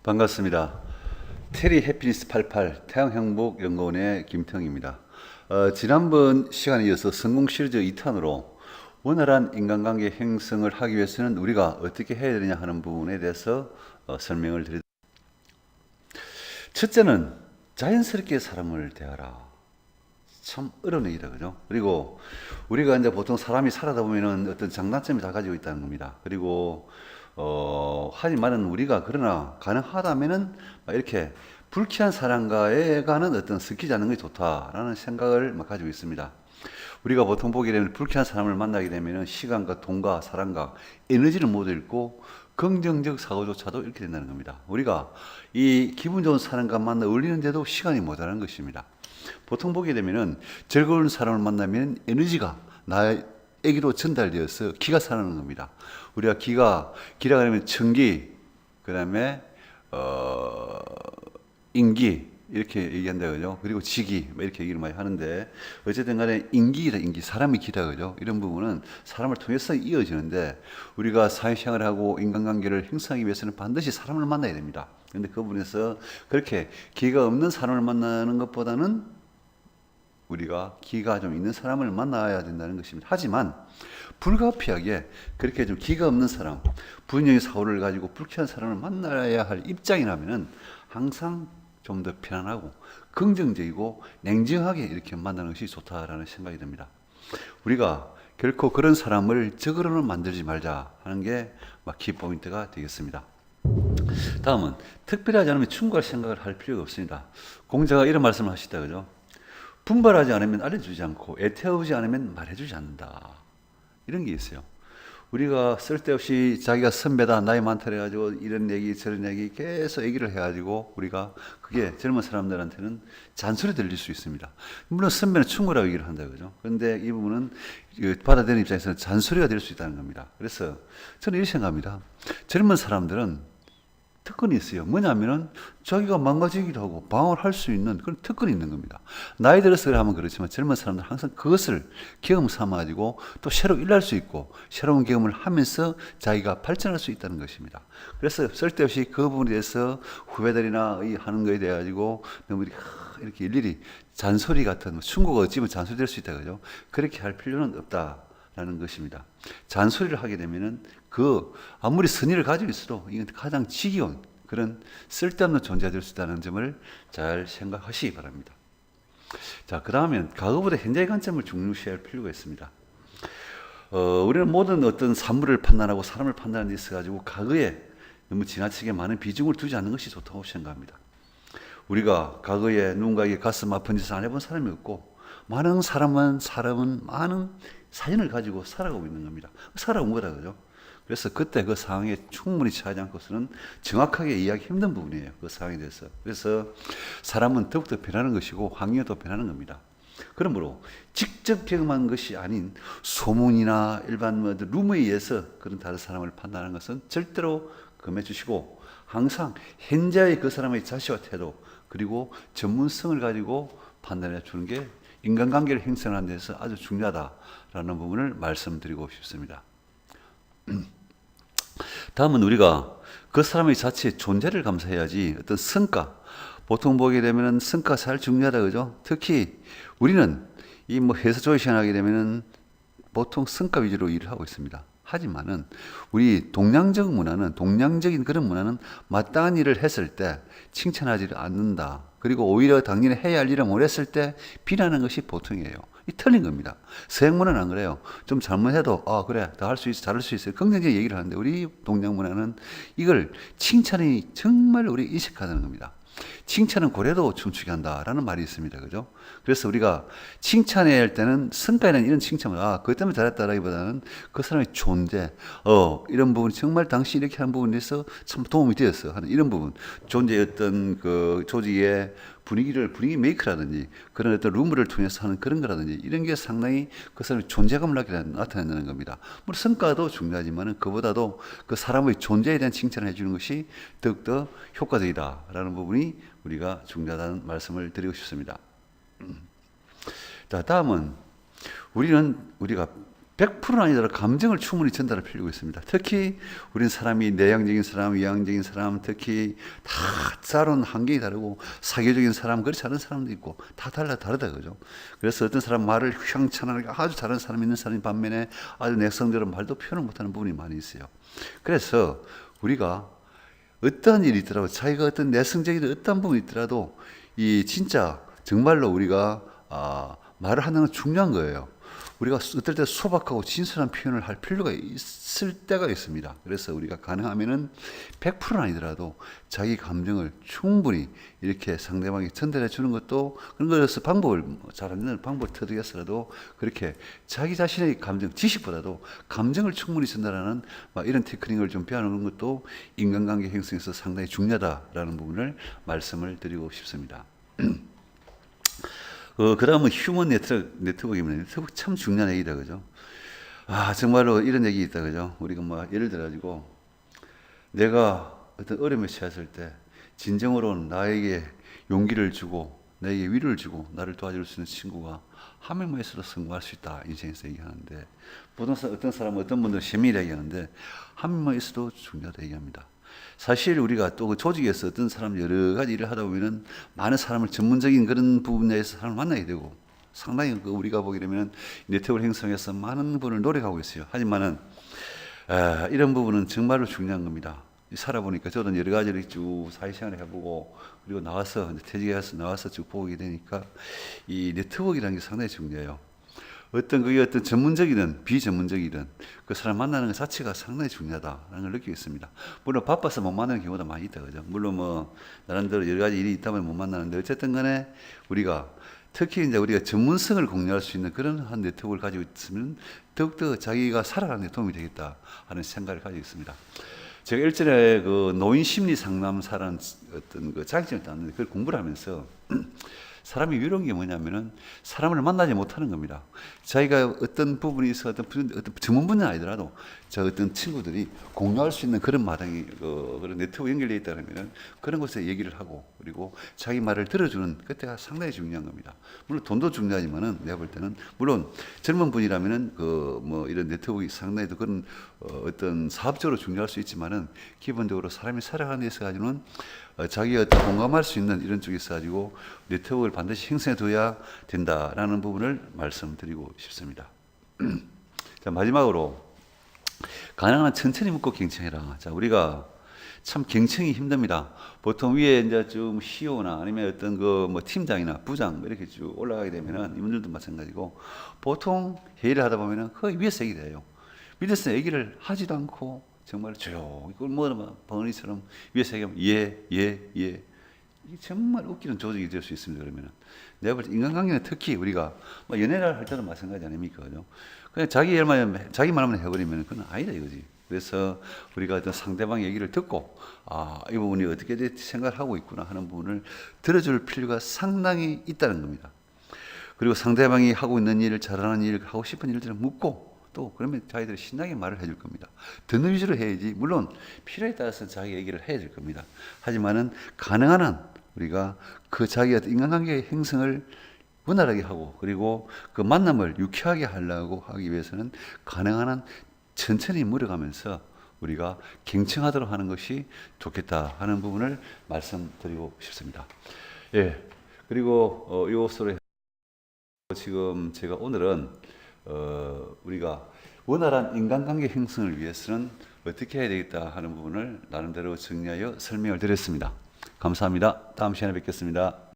반갑습니다. 테리 해피니스 88 태양행복연구원의 김태형입니다. 지난번 시간에 이어서 성공 시리즈 2탄으로 원활한 인간관계 형성을 하기 위해서는 우리가 어떻게 해야 되느냐 하는 부분에 대해서 설명을 드리도록 하겠습니다. 첫째는 자연스럽게 사람을 대하라. 참 어려운 얘기다, 그죠? 그리고 우리가 이제 보통 사람이 살아다 보면은 어떤 장단점이 다 가지고 있다는 겁니다. 그리고 하지만은 우리가 그러나 가능하다면은 이렇게 불쾌한 사람과의 어떤 섞이지 않는 것이 좋다라는 생각을 가지고 있습니다. 우리가 보통 보게 되면 불쾌한 사람을 만나게 되면은 시간과 돈과 사랑과 에너지를 모두 잃고 긍정적 사고조차도 잃게 된다는 겁니다. 우리가 이 기분 좋은 사람과 만나 어울리는데도 시간이 모자라는 것입니다. 보통 보게 되면은 즐거운 사람을 만나면 에너지가 나에게로 전달되어서 기가 살아나는 겁니다. 우리가 기라고 하면 청기, 그 다음에 인기 이렇게 얘기한다 그죠? 그리고 지기 이렇게 얘기를 많이 하는데 어쨌든 간에 인기다, 인기, 사람이 기다 그죠? 이런 부분은 사람을 통해서 이어지는데 우리가 사회생활을 하고 인간관계를 형성하기 위해서는 반드시 사람을 만나야 됩니다. 그런데 그 부분에서 그렇게 기가 없는 사람을 만나는 것보다는 우리가 기가 좀 있는 사람을 만나야 된다는 것입니다. 하지만 불가피하게 그렇게 좀 기가 없는 사람, 부정적인 사고를 가지고 불쾌한 사람을 만나야 할 입장이라면은 항상 좀 더 편안하고 긍정적이고 냉정하게 이렇게 만나는 것이 좋다라는 생각이 듭니다. 우리가 결코 그런 사람을 적으로는 만들지 말자 하는 게 키포인트가 되겠습니다. 다음은 특별하지 않으면 충고할 생각을 할 필요가 없습니다. 공자가 이런 말씀을 하시다 그죠? 분발하지 않으면 알려주지 않고 애태우지 않으면 말해주지 않는다. 이런 게 있어요. 우리가 쓸데없이 자기가 선배다, 나이 많다 해가지고 이런 얘기 저런 얘기 계속 얘기를 해가지고 우리가 그게 젊은 사람들한테는 잔소리 들릴 수 있습니다. 물론 선배는 충고라고 얘기를 한다 그죠? 그런데 이 부분은 받아들이는 입장에서는 잔소리가 될 수 있다는 겁니다. 그래서 저는 이렇게 생각합니다. 젊은 사람들은 특권이 있어요. 뭐냐면은 자기가 망가지기도 하고 방어를 할 수 있는 그런 특권이 있는 겁니다. 나이 들어서 하면 그렇지만 젊은 사람들은 항상 그것을 경험 삼아가지고 또 새로 일할 수 있고 새로운 경험을 하면서 자기가 발전할 수 있다는 것입니다. 그래서 쓸데없이 그 부분에 대해서 후배들이나 하는 거에 대해 가지고 너무 이렇게 일일이 잔소리 같은 충고가 어찌면 잔소리 될 수 있다 그죠? 그렇게 할 필요는 없다라는 것입니다. 잔소리를 하게 되면은 아무리 선의를 가지고 있어도 이건 가장 지겨운 그런 쓸데없는 존재가 될 수 있다는 점을 잘 생각하시기 바랍니다. 자, 그 다음엔 과거보다 현재의 관점을 중요시할 필요가 있습니다. 우리는 모든 어떤 사물을 판단하고 사람을 판단하는 데 있어가지고 과거에 너무 지나치게 많은 비중을 두지 않는 것이 좋다고 생각합니다. 우리가 과거에 누군가에게 가슴 아픈 짓을 안 해본 사람이 없고 많은 사람은 많은 사연을 가지고 살아가고 있는 겁니다. 살아온 거다 그죠? 그래서 그때 그 상황에 충분히 처하지 않고서는 정확하게 이해하기 힘든 부분이에요. 그 상황에 대해서. 그래서 사람은 더욱더 변하는 것이고 환경도 변하는 겁니다. 그러므로 직접 경험한 것이 아닌 소문이나 일반 루머에 의해서 그런 다른 사람을 판단하는 것은 절대로 금해 주시고 항상 현재의 그 사람의 자세와 태도 그리고 전문성을 가지고 판단해 주는 게 인간관계를 형성하는 데서 아주 중요하다라는 부분을 말씀드리고 싶습니다. 다음은 우리가 그 사람의 자체의 존재를 감사해야지 어떤 성과, 보통 보게 되면 성과 잘 중요하다 그죠? 특히 우리는 이 회사 조직을 하게 되면은 보통 성과 위주로 일을 하고 있습니다. 하지만은 우리 동양적인 그런 문화는 마땅한 일을 했을 때 칭찬하지를 않는다. 그리고 오히려 당연히 해야 할 일을 못했을 때 비난하는 것이 보통이에요. 이 틀린 겁니다. 서양 문화는 안 그래요. 좀 잘못해도 그래 다 할 수 있어 잘할 수 있어요. 긍정적인 얘기를 하는데 우리 동양 문화는 이걸 칭찬이 정말 우리 인식하는 겁니다. 칭찬은 고래도 춤추게 한다라는 말이 있습니다. 그죠? 그래서 우리가 칭찬해야 할 때는 성과에는 이런 칭찬을 그것 때문에 잘했다라기보다는 그 사람의 존재, 이런 부분이 정말 당시 이렇게 한 부분에 대해서 참 도움이 되었어 하는 이런 부분, 존재의 어떤 그 조직의 분위기 메이크라든지 그런 어떤 루머를 통해서 하는 그런 거라든지 이런 게 상당히 그 사람의 존재감을 나타낸다는 겁니다. 물론 성과도 중요하지만 그보다도 그 사람의 존재에 대한 칭찬을 해주는 것이 더욱더 효과적이다라는 부분이 우리가 중요하다는 말씀을 드리고 싶습니다. 자, 다음은 우리가 100%는 아니더라도 감정을 충분히 전달할 필요가 있습니다. 특히 우리는 사람이 내향적인 사람, 외향적인 사람, 특히 다 사로는 환경이 다르고 사교적인 사람, 그렇지 않은 사람도 있고 다 다르다 그죠. 그래서 어떤 사람 말을 휘황찬란하게 아주 잘하는 사람이 있는 사람이 반면에 아주 내성적으로 말도 표현을 못하는 부분이 많이 있어요. 그래서 우리가 어떠한 일이 있더라도 자기가 어떤 내성적인 어떤 부분이 있더라도 이 진짜 정말로 우리가 말을 하는 건 중요한 거예요. 우리가 어떨 때 소박하고 진솔한 표현을 할 필요가 있을 때가 있습니다. 그래서 우리가 가능하면은 100%는 아니더라도 자기 감정을 충분히 이렇게 상대방에게 전달해 주는 것도 그런 거에서 방법을 잘 안 되는 방법을 터득해서라도 그렇게 자기 자신의 감정, 지식보다도 감정을 충분히 전달하는 이런 테크닉을 좀 배워놓는 것도 인간관계 형성에서 상당히 중요하다라는 부분을 말씀을 드리고 싶습니다. 그 다음은 휴먼 네트워크입니다. 네트워크 참 중요한 얘기다, 그죠? 정말로 이런 얘기 있다, 그죠? 우리가 예를 들어가지고, 내가 어떤 어려움에 처했을 때, 진정으로는 나에게 용기를 주고, 나에게 위로를 주고, 나를 도와줄 수 있는 친구가 한 명만 있어도 성공할 수 있다, 인생에서 얘기하는데, 어떤 사람은 어떤 분들은 세밀히 얘기하는데, 한 명만 있어도 중요하다 얘기합니다. 사실 우리가 또 그 조직에서 어떤 사람 여러 가지 일을 하다 보면은 많은 사람을 전문적인 그런 부분에서 사람을 만나게 되고 상당히 우리가 보게 되면 네트워크 형성해서 많은 분을 노력하고 있어요. 하지만은 이런 부분은 정말로 중요한 겁니다. 살아보니까 저도 여러 가지를 쭉 사회생활을 해보고 그리고 나와서 퇴직해서 나와서 쭉 보게 되니까 이 네트워크라는 게 상당히 중요해요. 그게 어떤 전문적이든 비전문적이든 그 사람 만나는 것 자체가 상당히 중요하다는 걸 느끼고 있습니다. 물론 바빠서 못 만나는 경우도 많이 있다, 그죠? 물론 나름대로 여러 가지 일이 있다 보면 못 만나는데 어쨌든 간에 우리가 특히 이제 우리가 전문성을 공유할 수 있는 그런 한 네트워크를 가지고 있으면 더욱더 자기가 살아가는 데 도움이 되겠다 하는 생각을 가지고 있습니다. 제가 일전에 그 노인 심리 상담사라는 어떤 그 자격증을 땄는데 그걸 공부를 하면서 사람이 위로한 게 뭐냐면은 사람을 만나지 못하는 겁니다. 자기가 어떤 부분이 있어 어떤 전문 분야는 아니더라도 저 어떤 친구들이 공유할 수 있는 그런 마당이 그런 네트워크 연결되어 있다면은 그런 곳에 얘기를 하고 그리고 자기 말을 들어주는 그때가 상당히 중요한 겁니다. 물론 돈도 중요하지만은 내가 볼 때는 물론 젊은 분이라면은 이런 네트워크 상당히 더 그런 어떤 사업적으로 중요할 수 있지만은 기본적으로 사람이 살아가는 데 있어 가지고는 자기가 공감할 수 있는 이런 쪽에 있어 가지고 네트워크를 반드시 형성해 둬야 된다라는 부분을 말씀드리고 싶습니다. 자, 마지막으로 가능한 천천히 묻고 경청해라. 자, 우리가 참 경청이 힘듭니다. 보통 위에 이제 좀 CEO나 아니면 어떤 팀장이나 부장 이렇게 쭉 올라가게 되면은 이분들도 마찬가지고 보통 회의를 하다 보면은 거의 위에서 얘기를 해요. 밑에서 얘기를 하지도 않고 정말 조용히 그걸 벙어리처럼 위에서 얘기하면 예. 이게 정말 웃기는 조직이 될 수 있습니다. 그러면은 내가 볼 때 인간관계는 특히 우리가 연애를 할 때도 마찬가지 아닙니까? 그죠? 그냥 자기 말만 해버리면 그건 아니다 이거지. 그래서 우리가 어떤 상대방 얘기를 듣고 이 부분이 어떻게 생각을 하고 있구나 하는 부분을 들어줄 필요가 상당히 있다는 겁니다. 그리고 상대방이 하고 있는 일, 잘하는 일, 하고 싶은 일들을 묻고 또 그러면 자기들이 신나게 말을 해줄 겁니다. 듣는 위주로 해야지. 물론 필요에 따라서 자기 얘기를 해야 될 겁니다. 하지만은 가능한 한 우리가 그 자기의 인간관계의 형성을 원활하게 하고 그리고 그 만남을 유쾌하게 하려고 하기 위해서는 가능한 한 천천히 물어가면서 우리가 경청하도록 하는 것이 좋겠다 하는 부분을 말씀드리고 싶습니다. 예. 그리고 이것으로 지금 제가 오늘은 우리가 원활한 인간관계 형성을 위해서는 어떻게 해야 되겠다 하는 부분을 나름대로 정리하여 설명을 드렸습니다. 감사합니다. 다음 시간에 뵙겠습니다.